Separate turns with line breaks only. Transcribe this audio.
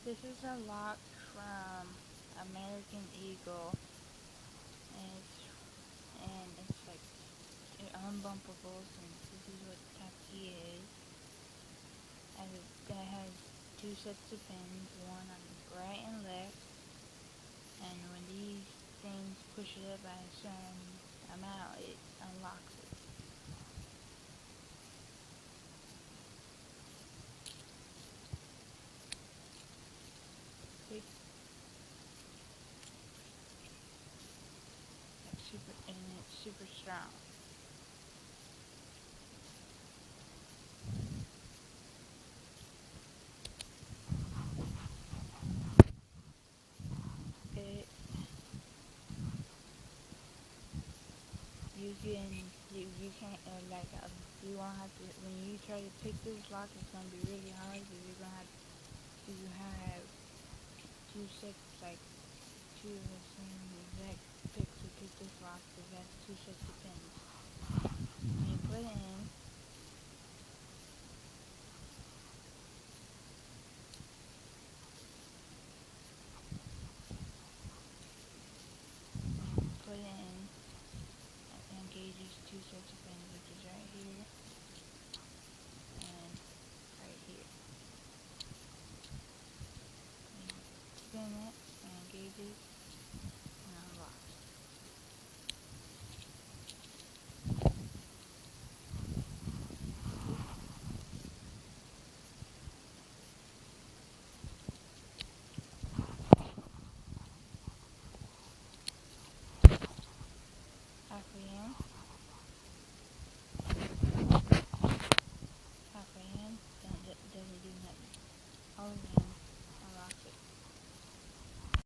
This is a lock from American Eagle, and it's like unbumpable, since this is what type he is. And that has two sets of pins, one on the right and left. And when these things push it up by a certain amount, it unlocks it. See? It's super strong. It you can you can't you won't have to, when you try to pick this lock, it's gonna be really hard because you have two sets, like two of the same exact pick to pick this lock, because that's two sets of pins. When you put it in, it engages two sets of pins, which is right here and right here. And you spin it and engages and unlocks. Halfway in, halfway in, then it doesn't do nothing. All the way in.